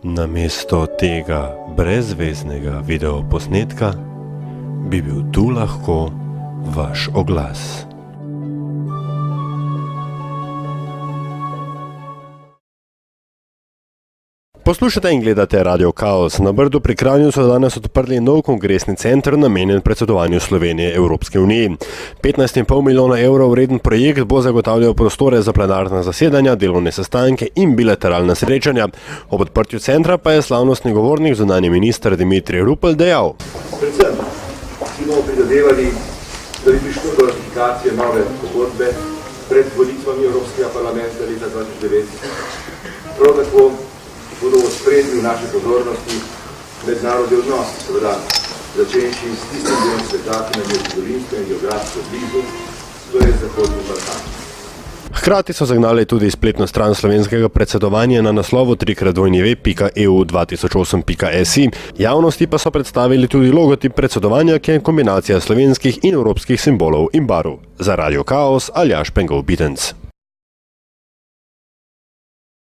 Namesto tega brezveznega videoposnetka bi bil tu lahko vaš oglas. Poslušate in gledate Radio Kaos. Na Brdu pri Kranju so danes odprli nov kongresni center namenjen predsedovanju Slovenije Evropske unije. 15,5 milijona evrov vreden projekt bo zagotavljal prostore za plenarna zasedanja, delovne sestanke in bilateralna srečanja. Ob odprtju centra pa je slavnostni govornik, zunanji minister Dimitrij Rupel, dejal: Predvsem si bomo prizadevali, da bi prišlo do ratifikacije nove pogodbe pred volitvami Evropskega parlamenta leta 2009. Prav tako bodo v ospredju naše pozornosti mednarodni odnosi, seveda začenši s tistim delom sveta, ki nam je zgodovinsko in geografsko blizu, to je Zahodni Balkan. Hkrati so zagnali tudi spletno stran slovenskega predsedovanja na naslovu www.eu2008.si. Javnosti pa so predstavili tudi logotip predsedovanja, ki je kombinacija slovenskih in evropskih simbolov in barv. Za Radio Kaos, Aljaž Pengov-Bitenc.